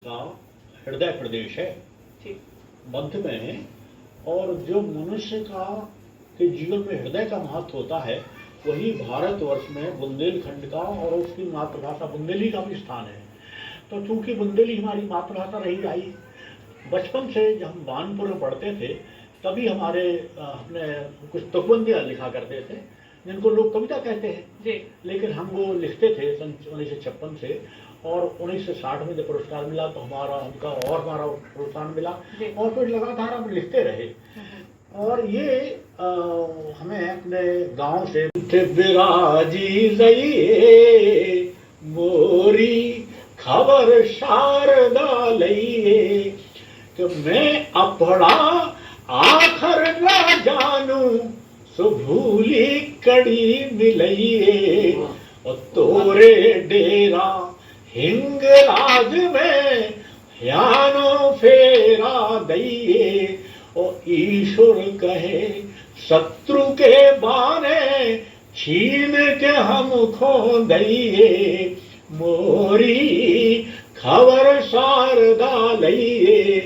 का हृदय प्रदेश है ठीक। मध्य में है। और जो मनुष्य का के जीवन में हृदय का महत्व होता है वही भारतवर्ष में बुंदेलखंड का और उसकी मातृभाषा बुंदेली का भी स्थान है। तो चूंकि बुंदेली हमारी मातृभाषा रही आई, बचपन से जब हम बानपुर में पढ़ते थे तभी हमारे अपने कुछ तुकबंदियाँ लिखा करते थे जिनको लोग कविता कहते हैं जी। लेकिन हम वो लिखते थे सन 1956 से, और 1960 में जब पुरस्कार मिला तो हमारा प्रोत्साहन मिला और फिर लगातार हम लिखते रहे। और ये हमें अपने गांव से विराजी रही मोरी खबर शारदा लइए कि मैं अपड़ा आखर ना जानू सो भूली कड़ी मिलइए और तोरे डेरा हिंगलाज में यानो फेरा दइए और ईश्वर कहे शत्रु के बाने छीन के हम खो दइए मोरी खबर शारदा लइए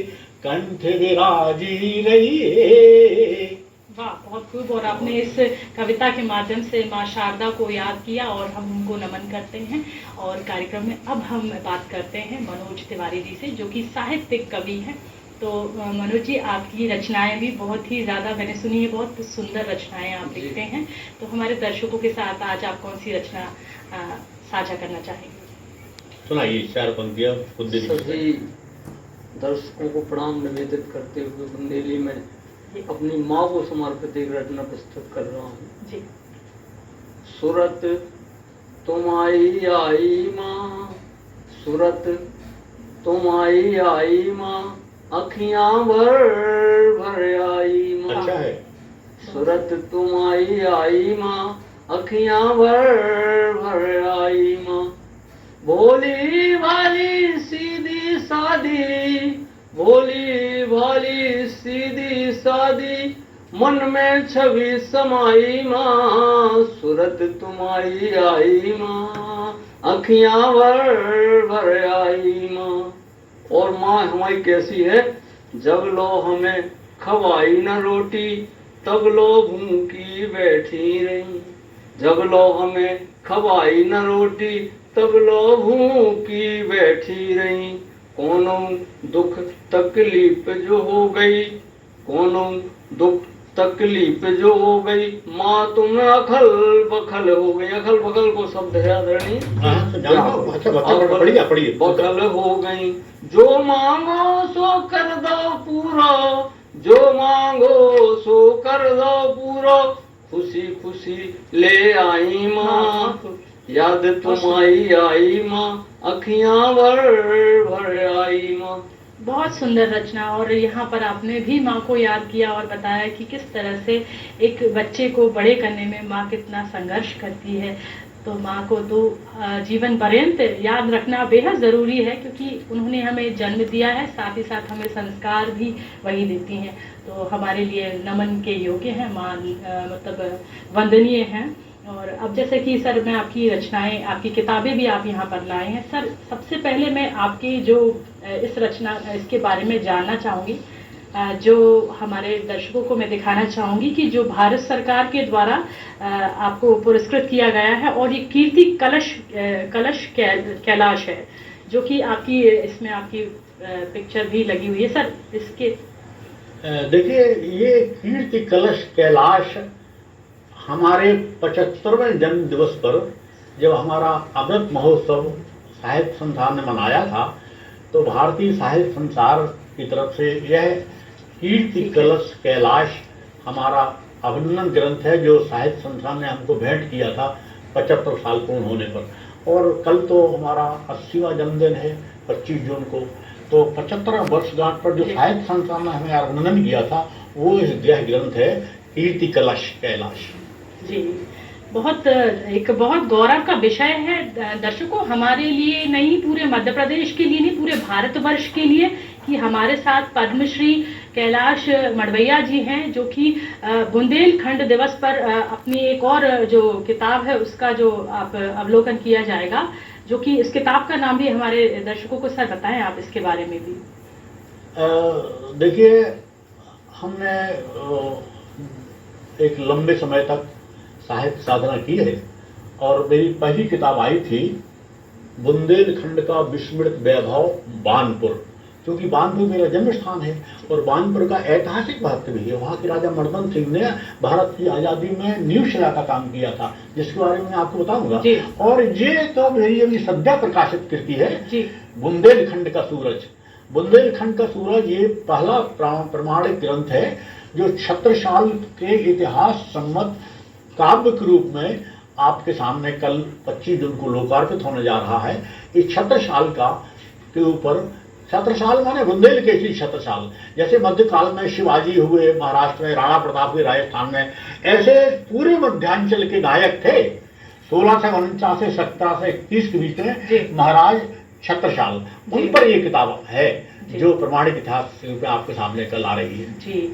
कंठ विराजी रहिए। वाह, बहुत खूब। और आपने इस कविता के माध्यम से माँ शारदा को याद किया और हम उनको नमन करते हैं। और कार्यक्रम में अब हम बात करते हैं मनोज तिवारी जी से, जो कि साहित्यिक कवि हैं। तो मनोज जी, आपकी रचनाएं भी बहुत ही ज़्यादा मैंने सुनी है, बहुत सुंदर रचनाएं आप लिखते हैं। तो हमारे दर्शकों के साथ आज आप कौन सी रचना साझा करना चाहेंगे? सुनाइए चार पंक्तियां। सभी दर्शकों को प्रणाम निवेदित करते हुए बुंदेली में अपनी माँ को समर्पित एक रचना प्रस्तुत कर रहा हूँ जी। सूरत तुम आई माँ, सूरत तुम आई माँ, अखियाँ भर भर आई माँ। अच्छा है। सूरत तुम आई माँ, अखियाँ भर भर आई माँ। भोली भाली सीधी सादी, भोली भाली सीधी सादी, मन में छवि समाई माँ। सूरत तुम्हारी आई माँ, अखियाँ भर भर आई माँ। और माँ हमारी कैसी है? जब लो हमें खवाई न रोटी तब लो भूखी बैठी रही, जब लो हमें खवाई न रोटी तब लो भूखी बैठी रही। कोनो दुख तकलीफ जो हो गई, कोनो दुख तकलीफ जो हो गई, माँ तुम अखल बखल हो गई। अखल बखल को शब्द है आदरणीय, बखल हो गई। जो मांगो सो कर दो पूरा, जो मांगो सो कर दो पूरा, खुशी खुशी ले आई माँ। याद तुम्हारी आई माँ, अखियाँ भर भर आई माँ। बहुत सुंदर रचना। और यहाँ पर आपने भी माँ को याद किया और बताया कि किस तरह से एक बच्चे को बड़े करने में माँ कितना संघर्ष करती है। तो माँ को तो जीवन पर्यंत याद रखना बेहद ज़रूरी है, क्योंकि उन्होंने हमें जन्म दिया है, साथ ही साथ हमें संस्कार भी वही देती हैं। तो हमारे लिए नमन के योग्य हैं माँ, मतलब वंदनीय हैं। और अब जैसे कि सर, मैं आपकी रचनाएं, आपकी किताबें भी आप यहाँ पर लाए हैं सर। सबसे पहले मैं आपकी जो इस रचना इसके बारे में जानना चाहूँगी, जो हमारे दर्शकों को मैं दिखाना चाहूँगी कि जो भारत सरकार के द्वारा आपको पुरस्कृत किया गया है, और ये कीर्ति कलश कैलाश है, जो कि आपकी इसमें आपकी पिक्चर भी लगी हुई है सर। इसके देखिए, ये कीर्ति कलश कैलाश हमारे 75वें जन्म दिवस पर जब हमारा अमृत महोत्सव साहित्य संसार ने मनाया था, तो भारतीय साहित्य संसार की तरफ से यह कीर्ति कलश कैलाश हमारा अभिनंदन ग्रंथ है, जो साहित्य संसार ने हमको भेंट किया था 75 साल पूर्ण होने पर। और कल तो हमारा 80वां जन्मदिन है 25 जून को। तो 75वां वर्षगांठ पर जो साहित्य संसार ने हमें अभिनंदन किया था वो यह ग्रंथ है कीर्ति कलश कैलाश जी। एक बहुत गौरव का विषय है दर्शकों, हमारे लिए नहीं, पूरे मध्य प्रदेश के लिए नहीं, पूरे भारतवर्ष के लिए, कि हमारे साथ पद्मश्री कैलाश मड़वैया जी हैं, जो कि बुंदेलखंड दिवस पर अपनी एक और जो किताब है उसका जो आप अवलोकन किया जाएगा, जो कि इस किताब का नाम भी हमारे दर्शकों को सर बताएं आप इसके बारे में भी। देखिए, हमने एक लंबे समय तक साहित्य साधना की है और मेरी पहली किताब आई थी बुंदेलखंड का विस्मृत वैभव बानपुर, क्योंकि बानपुर मेरा जन्म स्थान है और बानपुर का ऐतिहासिक महत्व भी है। वहाँ के राजा मर्दन सिंह ने भारत की आज़ादी में नींव शिला का काम किया था, जिसके बारे में मैं आपको बताऊंगा। और ये तो मेरी अभी सद्य प्रकाशित कृति है बुंदेलखंड का सूरज। बुंदेलखंड का सूरज ये पहला प्रमाणिक ग्रंथ है जो छत्रसाल के इतिहास सम्मत काव्य के रूप में आपके सामने कल 25 जून को लोकार्पित होने जा रहा है। इस छत्रसाल का के ऊपर, छत्रसाल माने बुंदेलकेशी छत्रसाल, जैसे मध्यकाल में शिवाजी हुए महाराष्ट्र में, राणा प्रताप हुए राजस्थान में, ऐसे पूरे मध्यांचल के नायक थे 1649 से 1731 के बीच में महाराज छत्रसाल। उन पर ये किताब है जो प्रमाणिक इतिहास में आपके सामने कल आ रही है जी।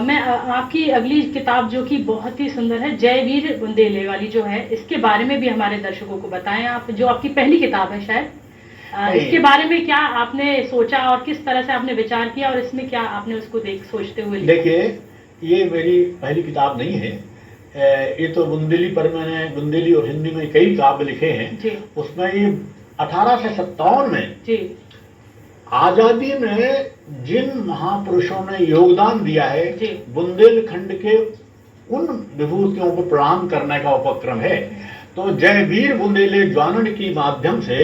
मैं आपकी अगली किताब जो कि बहुत ही सुंदर है, जयवीर बुंदेले वाली जो है, इसके बारे में भी हमारे दर्शकों को बताएं आप, जो आपकी पहली किताब है शायद। इसके बारे में क्या आपने सोचा और किस तरह से आपने विचार किया और इसमें क्या आपने उसको सोचते हुए लिखा? देखिए, ये मेरी पहली किताब नहीं है, ये तो बुंदेली पर मैंने बुंदेली और हिंदी में कई काव्य लिखे हैं। उसमें ये 1857 में आजादी में जिन महापुरुषों ने योगदान दिया है, बुंदेलखंड के उन विभूतियों को प्रणाम करने का उपक्रम है। तो जयवीर बुंदेले ज्वानन की माध्यम से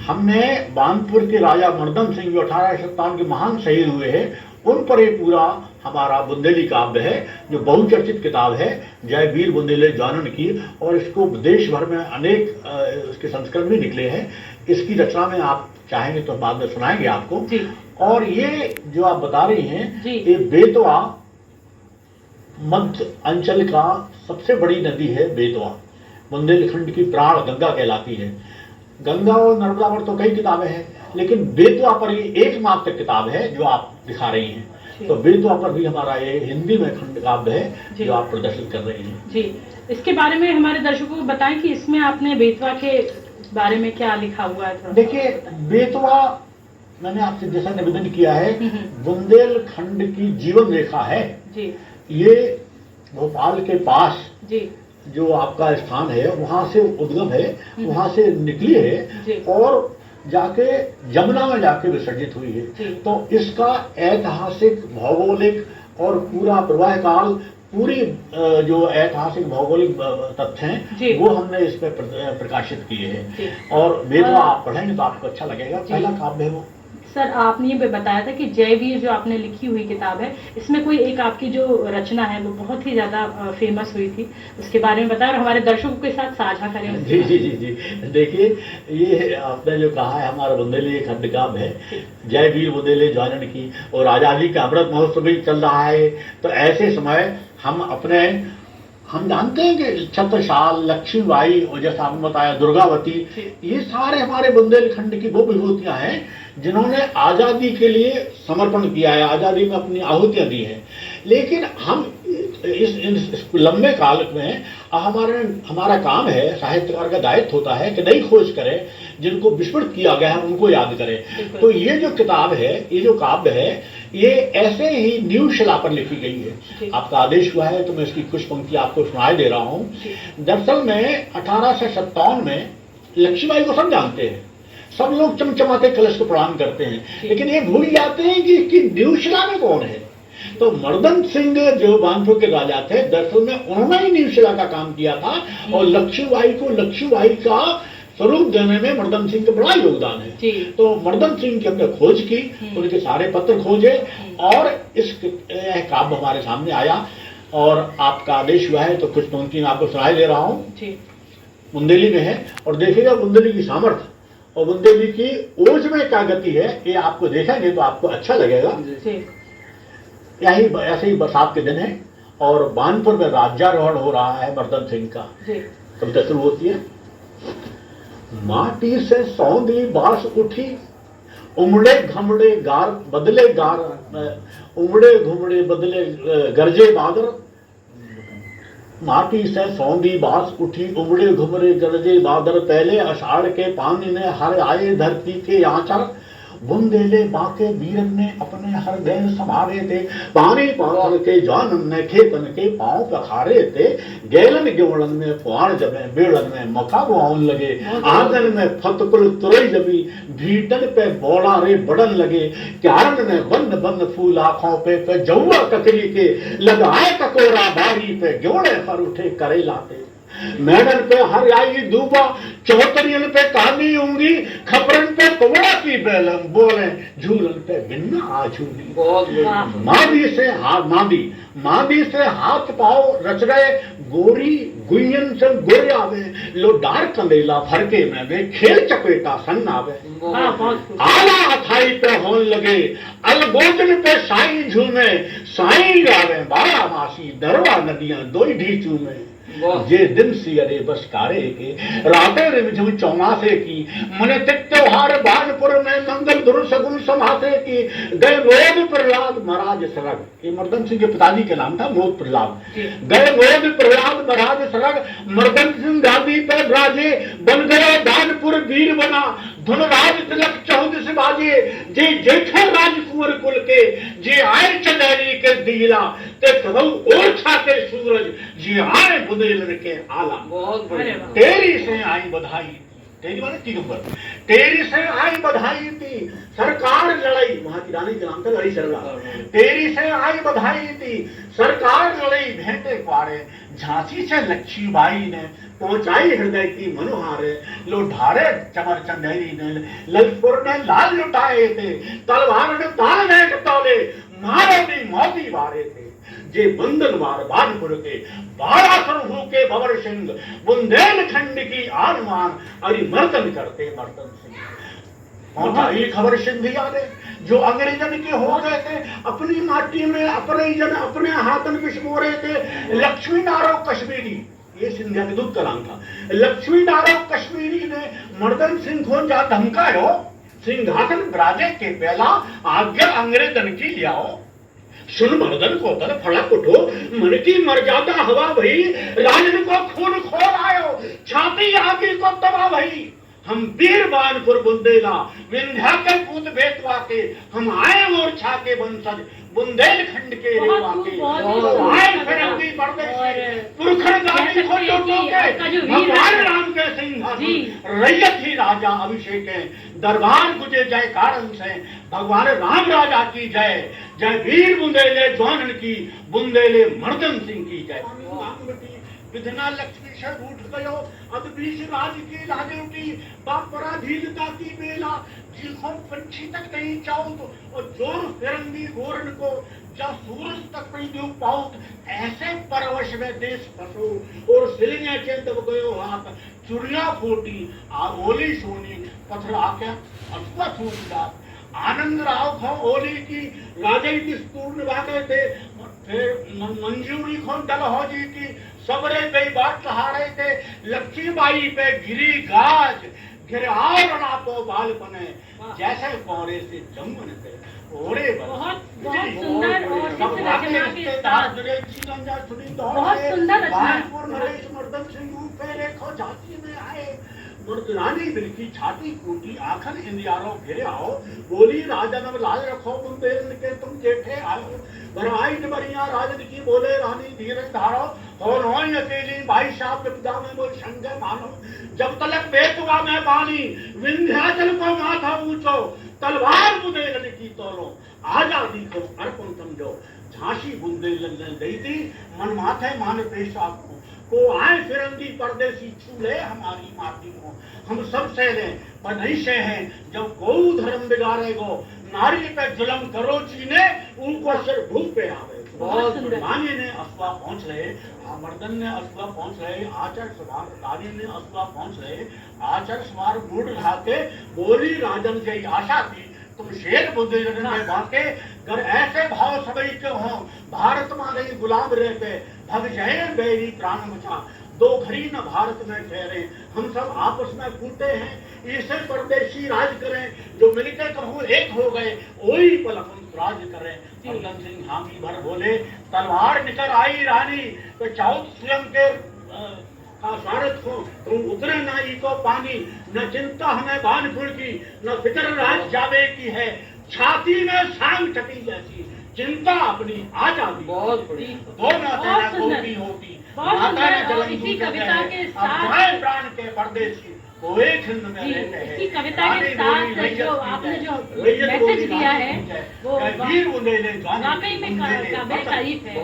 हमने बानपुर के राजा मर्दन सिंह जो 1857 के महान शहीद हुए हैं, उन पर एक पूरा हमारा बुंदेली काव्य है जो बहुचर्चित किताब है, जयवीर बुंदेले ज्वानन की। और इसको देश भर में अनेक इसके संस्करण भी निकले हैं। इसकी रचना में आप चाहेंगे तो बाद में सुनाएंगे आपको। और ये जो आप बता रही हैं, ये बेतवा मध्य अंचल का सबसे बड़ी नदी है। बेतवा बुंदेलखंड की प्राण गंगा कहलाती है। गंगा और नर्मदा पर तो कई किताबें हैं, लेकिन बेतवा पर ये एकमात्र किताब है जो आप दिखा रही हैं। तो बेतवा पर भी हमारा ये हिंदी में खंड काव्य है जो आप प्रदर्शित कर रही हैं जी। इसके बारे में हमारे दर्शकों को बताएं कि इसमें आपने बेतवा के बारे में क्या लिखा हुआ है। देखिए, बेतवा मैंने आपसे जैसा निवेदन किया है, बुंदेलखंड की जीवन रेखा है जी। ये भोपाल के पास जी जो आपका स्थान है वहां से उद्गम है, वहां से निकली है और जाके जमुना में जाके विसर्जित हुई है। तो इसका ऐतिहासिक, भौगोलिक और पूरा प्रवाह काल, पूरी जो ऐतिहासिक भौगोलिक तथ्य हैं वो हमने इस पर प्रकाशित किए हैं। और बेतवा आप पढ़ेंगे तो आपको अच्छा लगेगा। पहला काव्य है वो। सर, आपने ये बताया था कि जयवीर जो आपने लिखी हुई किताब है, इसमें कोई एक आपकी जो रचना है वो बहुत ही ज्यादा फेमस हुई थी, उसके बारे में बताएं और हमारे दर्शकों के साथ साझा करें। जी जी जी जी। देखिए, ये आपने जो कहा है हमारा बुंदेली खंड काव्य है, जयवीर बुंदेले ज्वानन की, और आजादी का अमृत महोत्सव भी चल रहा है। तो ऐसे समय हम जानते हैं कि छत्रसाल, लक्ष्मीबाई और जैसा आपने बताया दुर्गावती, ये सारे हमारे बुंदेलखंड की वो विभूतियां हैं जिन्होंने आजादी के लिए समर्पण किया है, आजादी में अपनी आहुतियां दी हैं। लेकिन हम इस लंबे काल में हमारा काम है, साहित्यकार का दायित्व होता है कि नई खोज करें, जिनको विस्मृत किया गया है उनको याद करें। तो ये जो किताब है, ये जो काव्य है, ये ऐसे ही नींव शिला पर लिखी गई है। आपका आदेश हुआ है तो मैं इसकी कुछ पंक्ति आपको सुनाए दे रहा हूं। दरअसल में 1857 में लक्ष्मीबाई को सब जानते हैं, सब लोग चमचमाते कलश को प्रणाम करते हैं, लेकिन ये भूल जाते हैं कि इसकी नींव शिला में कौन है। तो मर्दन सिंह जो बानपुर के राजा थे, दरअसल में उन्होंने ही नींव शिला का काम किया था और लक्ष्मीबाई का स्वरूप देने में मर्दन सिंह का बड़ा योगदान है। तो मर्दन सिंह की हमने खोज की, उनके सारे पत्र खोजे और इस काव्य हमारे सामने आया और आपका आदेश हुआ है तो कुछ पंक्ति मैं आपको सुनाई दे रहा हूँ। बुंदेली में है और देखिएगा बुंदेली की सामर्थ्य और बुंदेली की ओज में क्या गति है, ये आपको देखेंगे तो आपको अच्छा लगेगा। यही ऐसे ही बरसात के दिन है और बानपुर में राज्यारोहण हो रहा है मर्दन सिंह का। कविता शुरू होती है। माटी से सौंधी बांस उठी, उमड़े घमड़े गार बदले गार, उमड़े घुमड़े बदले गरजे बादर, माटी से सौंधी बास उठी उमड़े घुमरे गरजे बादल पहले अषाढ़ के पानी ने हर आए धरती के आंचल बुंदेले बाके वीरन ने अपने हर देन संभारे थे पानी पाथर के जानन ने खेतन के पांव पखारे थे गैलन गेवड़न में फुआर जमे बेड़न में मका बुआउन लगे आंगन में फतकुल तुरई जमी भीटन पे बोड़ा रे बड़न लगे क्यारन ने बंद बंद फूल आंखों पे जौआ ककरी के लगाए ककोरा बारी पे गेवड़े पर उठे करे लाते मैडन पे हर आई दूबा चौतरियन पे कानी उंगी खपरन पे कुबड़ा की बेलम बोले झूलन पे बिन्ना आझूली बहुत मादी से हाथ पाओ रच गए गोरी गुयन से गोरे आवे लो डार कंदेला फरके में वे खेल चपेटा सन आवे आला अथाई पे होन लगे अलगोजन पे साई झूमे साई गावे बारा मासी दरवा नदियां दोई ढीचू में जे दिन सी अरे बस कारे के राते रिमझिम चौमासे की मने तिक त्योहार बानपुर में मंगल धुर सगुन समासे की गए मोद प्रहलाद महाराज सरग ये मर्दन सिंह के पिताजी के नाम था मोद प्रहलाद गए मोद प्रहलाद महाराज सरग मर्दन सिंह गादी पे राजे बन गए दानपुर वीर बना धुनराज तिलक चौद से बाजे जे जेठा राजकुंवर कुल के जे आए चंदेरी के दिला ते कबू ओछा के सूरज जे आए बुंदेलन के आला बहुत बढ़िया तेरी से आई बधाई तेरी माने 3 नंबर तेरी से आई बधाई थी सरकार लड़ाई वहां की रानी के नाम था लड़ी सरकार तेरी से आई बधाई थी सरकार लड़ाई भेंटे पारे झांसी से लक्ष्मीबाई ने पहुंचाई हृदय की मनोहारे लोढ़ारे चमर चंदेरी ने ललितपुर ने लाल लुटाए थे तलवार ने ताल में तोले मारो नी मोती वारे थे जे बंदनवार बानपुर के बारासुर के भवर सिंह बुंदेलखंड की आनमान अरि मर्दन करते मर्दन सिंह पहुंचाई खबर सिंधी आने जो अंग्रेजन के हो गए थे अपनी माटी में अपने जन अपने हाथन पिछमो रहे थे लक्ष्मी नारायण कश्मीरी ये सिंधिया के दूध का नाम था लक्ष्मी नारायण कश्मीरी ने मर्दन सिंह को जा धमकायो सिंहासन राजे के पहला आज्ञा अंग्रेजन की लियाओ सुन मर्दन को तर फड़क उठो मन की मर्यादा हवा भई राजन को खून खोल आयो छाती आगे को तबा भई हम वीर बानपुर बुंदेला विंध्या के पूत बेतवा के हम आए और छाके बंसज बुंदेलखंड के रेवा के आए फिरंगी पर्दे से पुरखर गाड़ी को टोटो के भगवान राम के सिंहासन रैयत ही राजा अभिषेक है दरबार गुजे जय कारण से भगवान राम राजा की जय जय वीर बुंदेले जौनन की बुंदेले मर्दन सिंह की जय विधना लक्ष्मी से उठ गयो अदबीस राज की लागे उठी बापराधीनता की बेला जिसको पंछी तक नहीं चाउत और जोर फिरंगी गोरन को जब सूरज तक नहीं दो पाउत ऐसे परवश में देश फसो और सिलिया के दब गयो हाथ चुड़िया फूटी ओली सोनी पत्थर आके अथवा छूट आनंद राव खो ओली की राजे की पूर्ण भागे थे फिर मंजूरी खो डलहौजी की सबरे कई बात सहारे थे लक्ष्मीबाई पे गिरी गाज गिरे आवरणा को बाल बने जैसे कोरे से जमुन थे ओरे बहुत सुंदर और इस रचना के साथ बहुत सुंदर रचना नरेश मर्दन सिंह फेरे खो झांसी में आए मुर्दरानी बिल्की छाती कूटी आखन इंदियारो घिरे आओ बोली राजन लाज रखो बुंदेल के तुम जेठे आओ बराई बरिया राजन की बोले रानी धीरज धारो और होई अकेली भाई साहब विपदा में वो संजय मानो जब तलक बेतुआ में पानी विंध्याचल को माथा ऊंचो तलवार बुंदेल की तोलो आजादी को अर्पण समझो झांसी बुंदेल ने दी थी मन माथे मान पेशा को आए फिरंगी परदेसी छूले हमारी माटी को हम सब से ले पर नहीं से हैं जब गौ धर्म बिगाड़े गो नारी पे जुलम करो चीने उनको सिर भूख पे आवे बहुत रानी ने अफवाह पहुंच रहे मर्दन ने अफवाह पहुंच रहे आचार सवार रानी ने अफवाह पहुंच रहे आचार सवार बूढ़ ला के बोली राजन से आशा थी तुम शेर बुद्धिजन के बाके घर ऐसे भाव सभी के हो भारत मां नहीं गुलाम रहते भग जय बेरी प्राण बचा दो घड़ी न भारत में ठहरे, हम सब आपस में फूटे हैं, ऐसे परदेशी राज करें, जो मिलकर कहूँ एक हो गए, वही पल हम राज करें। फर्जन सिंह हामी भर बोले, तलवार निकल आई रानी, तो चाहो स्वयं के का स्वागत हो, तुम उतरे ना ई को पानी, न चिंता हमें भानपुर की, न फिक्र राज जावे की है, छाती में सांग छटी जैसी चिंता अपनी आजादी। बहुत बढ़िया। दो ना तेरा कोई होती, माता ने जलन इसी दूध कविता है, के अब साथ जाए प्राण के परदेसी, वो एक हिंद में जी, रहते हैं। इसी कविता के साथ जो आपने जो मैसेज दिया है वो वीर बुंदेले गाने वाकई में काबिल तारीफ है।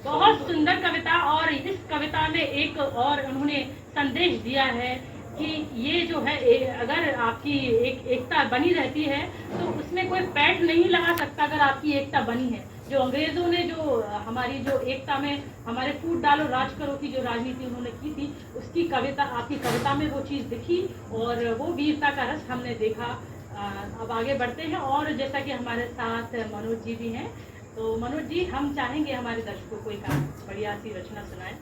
बहुत सुंदर कविता, और इस कविता में एक और उन्होंने संदेश दिया है कि ये जो है अगर आपकी एकता बनी रहती है तो उसमें कोई पैठ नहीं लगा सकता अगर आपकी एकता बनी है। जो अंग्रेजों ने जो हमारी जो एकता में हमारे फूट डालो राज करो की जो राजनीति उन्होंने की थी, उसकी कविता आपकी कविता में वो चीज़ दिखी और वो वीरता का रस हमने देखा। अब आगे बढ़ते हैं और जैसा कि हमारे साथ मनोज जी भी हैं, तो मनोज जी हम चाहेंगे हमारे दर्शकों को एक बढ़िया सी रचना सुनाएं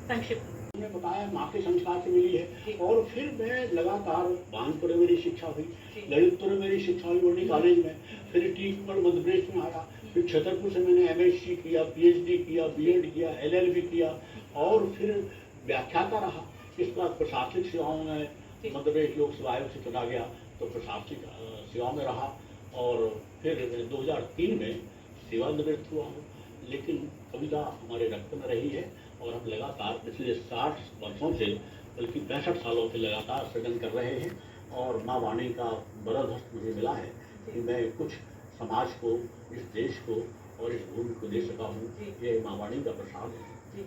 संक्षिप्त में। हमने बताया माँ के संस्कार से मिली है, और फिर मैं लगातार कानपुर में मेरी शिक्षा हुई, ललितपुर में मेरी शिक्षा हुई वर्णी कॉलेज में, फिर टीकमगढ़ मध्य प्रदेश में आया, फिर छतरपुर से मैंने MSc किया, PhD किया, B.Ed किया, LLB किया, और फिर व्याख्याता रहा। इसके बाद प्रशासनिक सेवाओं में मध्य प्रदेश लोक सेवा आयोग से चुना गया तो प्रशासनिक सेवाओं में रहा, और फिर 2003 में सेवानिवृत्त हुआ हूँ। लेकिन कविता हमारे रक्त में रही है और हम लगातार पिछले 60 वर्षों से, बल्कि 65 सालों से लगातार सृजन कर रहे हैं। और माँ वाणी का बड़ा धस्त मुझे मिला है कि मैं कुछ समाज को, इस देश को और इस भूमि को दे सका हूँ। ये माँ वाणी का प्रसाद है। जी,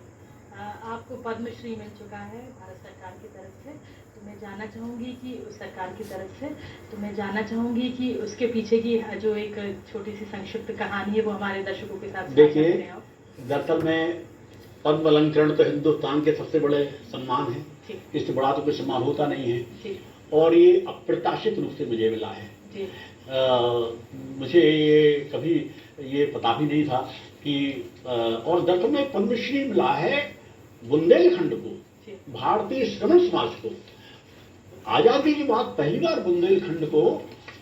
आपको पद्मश्री मिल चुका है भारत सरकार की तरफ से, तो मैं जानना चाहूँगी कि उस सरकार की तरफ से, तो मैं जानना चाहूँगी कि उसके पीछे की जो एक छोटी सी संक्षिप्त कहानी है वो हमारे दर्शकों के साथ देखिए, दरअसल में पद्म अलंकरण तो हिंदुस्तान के सबसे बड़े सम्मान है, इससे बड़ा तो कोई सम्मान होता नहीं है, और ये अप्रत्याशित रूप से मुझे मिला है। मुझे ये कभी ये पता भी नहीं था कि और दरअसल में पद्मश्री मिला है बुंदेलखंड को, भारतीय श्रमण समाज को। आजादी के बाद पहली बार बुंदेलखंड को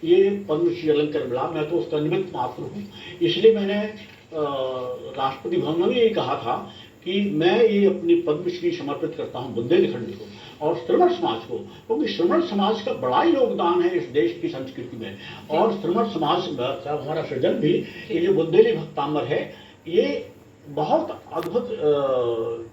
ये पद्मश्री अलंकार मिला। मैं तो उसका निमित्त मात्र हूँ, इसलिए मैंने राष्ट्रपति भवन में भी यही कहा था कि मैं ये अपनी पद्मश्री समर्पित करता हूँ बुंदेलखंड को और श्रमण समाज को, क्योंकि श्रमण समाज का बड़ा योगदान है इस देश की संस्कृति में। और श्रमण समाज का हमारा सृजन भी, ये जो बुंदेली भक्तांबर है, ये बहुत अद्भुत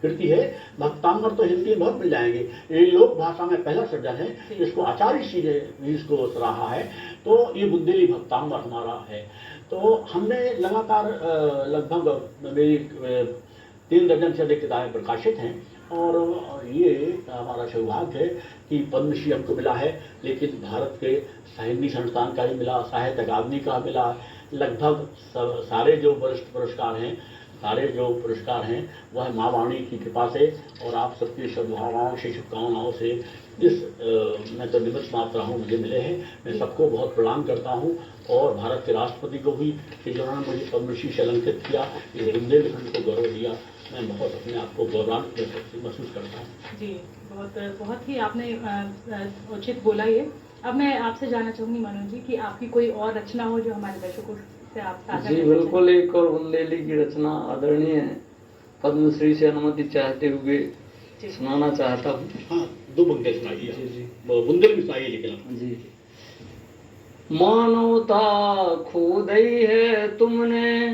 कृति है। भक्तांबर तो हिंदी में बहुत मिल जाएंगे, ये लोक भाषा में पहला सृजन है, इसको आचार्य श्री ने भी इसको सराहा है। तो ये बुंदेली भक्तांबर हमारा है। तो हमने लगातार लगभग मेरी 3 दर्जन से अधिक किताबें प्रकाशित हैं, और ये हमारा सौभाग्य है कि पद्मश्री हमको मिला है। लेकिन भारत के साहित्य संस्थान का भी मिला, साहित्य अकादमी का मिला, लगभग सारे जो वरिष्ठ पुरस्कार हैं, सारे जो पुरस्कार हैं वह माँ वाणी की कृपा से और आप सबकी सद्भावनाओं से, शुभकामनाओं से इस मैं तो निमित्त मात्र हूँ, मुझे मिले हैं। मैं सबको बहुत प्रणाम करता हूँ, और भारत के राष्ट्रपति को भी कि जिन्होंने मुझे पद्मश्री से अलंकृत किया, इस बुंदेलखंड को गौरव दिया, मैं बहुत अपने आप को गौरवान्वित महसूस करता हूँ। जी, बहुत ही आपने उचित बोला ये। अब मैं आपसे जानना चाहूँगी मनोज जी कि आपकी कोई और रचना हो जो हमारे दर्शकों से आप साझा जी बिल्कुल, एक और बुंदेली की रचना आदरणीय है, पद्मश्री से अनुमति चाहते हुए सुनाना चाहता हूँ। हाँ, 2 पंक्ति सुनाइए। जी बुंदेल भी सुनाइए। लेकिन जी, मानवता खो गई है तुमने,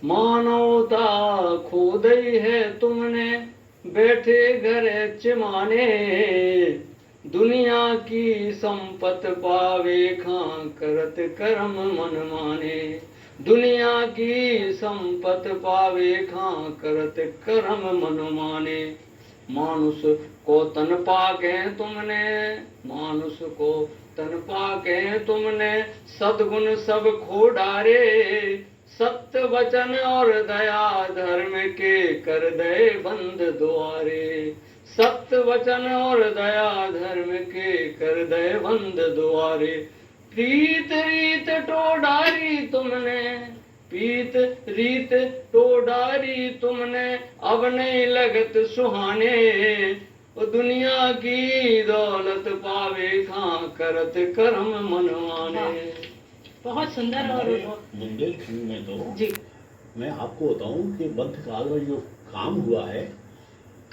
मानवता खो गई है तुमने, बैठे घर चिमाने, दुनिया की संपत पावे खां करत कर्म मन माने, दुनिया की संपत पावे खां करत कर्म मन माने, मानुष को तन पाके तुमने, मानुष को तन पाके तुमने, सद्गुण सब खो डारे, सत्य वचन और दया धर्म के कर दे बंद द्वारे, सत्य वचन और दया धर्म के कर दे बंद द्वारे, प्रीत रीत टोडारी तुमने, प्रीत रीत टोडारी तुमने, अब नहीं लगत सुहाने, ओ दुनिया की दौलत पावे खां करत कर्म मन माने। बहुत सुंदर। और हमारे बुंदेलखंड में तो जी मैं आपको बताऊं कि मध्यकाल में जो काम हुआ है,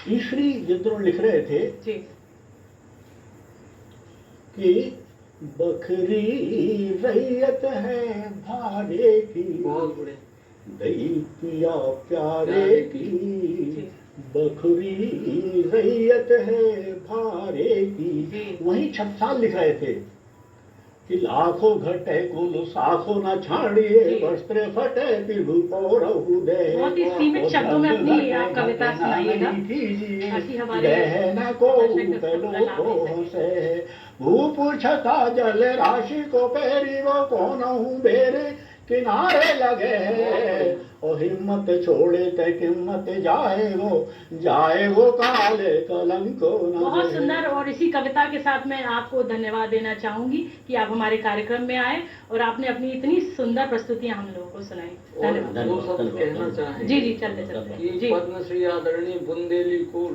ईश्वरी जिंद्रो लिख रहे थे जी कि बखरी रैयत है भाड़े की, बहुत बड़े दही पिया प्यारे की, बखरी रैयत है भाड़े की। वहीं छत्साल लिख रहे थे कि लाखों घटे कुल साखो न छाड़िए, वस्त्र फटे पिलु और उदय। बहुत ही सीमित शब्दों में अपनी आप कविता सुनाइएगा ताकि हमारे गहना को पेलो को हंसे, भूप छता जल राशि को पेरी वो कौन हूँ बेरे किनारे लगे है। और हिम्मत छोड़े ते किम्मत जाए वो काले कलंक को न बहुत दे। सुंदर। और इसी कविता के साथ मैं आपको धन्यवाद देना चाहूंगी कि आप हमारे कार्यक्रम में आए और आपने अपनी इतनी सुंदर प्रस्तुतियां हम लोगों को सुनाई। और धन्यवाद। दो शब्द कहना चाहेंगे जी जी चलते चलते कि जी पद्मश्री आदरणीय बुंदेली को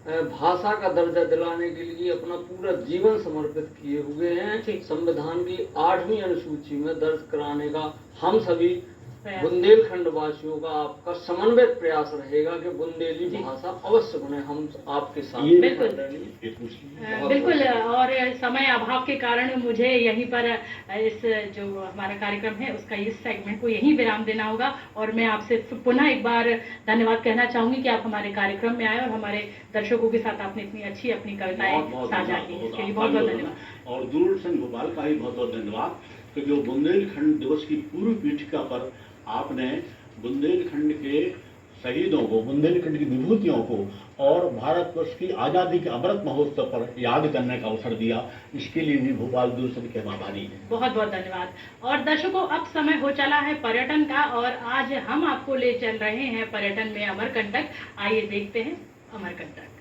भाषा का दर्जा दिलाने के लिए अपना पूरा जीवन समर्पित किए हुए हैं। संविधान की 8वीं अनुसूची में दर्ज कराने का हम सभी बुंदेलखंड वासियों का आपका समन्वित प्रयास रहेगा कि बुंदेली भाषा अवश्य बने। हम आपके साथ बिल्कुल। और समय अभाव के कारण मुझे यहीं पर इस जो हमारा कार्यक्रम है उसका इस सेगमेंट को यहीं विराम देना होगा। और मैं आपसे पुनः एक बार धन्यवाद कहना चाहूंगी कि आप हमारे कार्यक्रम में आए और हमारे दर्शकों के साथ आपने इतनी अच्छी अपनी कविताएं साझा की। इसके लिए बहुत बहुत धन्यवाद। और दूरदर्शन भोपाल का ही बहुत बहुत धन्यवाद कि जो बुंदेलखंड दिवस की पूर्व पीठिका पर आपने बुंदेलखंड के शहीदों को, बुंदेलखंड की विभूतियों को और भारतवर्ष की आज़ादी के अमृत महोत्सव पर याद करने का अवसर दिया, इसके लिए भी भोपाल दूरदर्शन के आभारी हैं। बहुत बहुत धन्यवाद। और दर्शकों, अब समय हो चला है पर्यटन का और आज हम आपको ले चल रहे हैं पर्यटन में अमरकंटक। आइए देखते हैं अमरकंटक।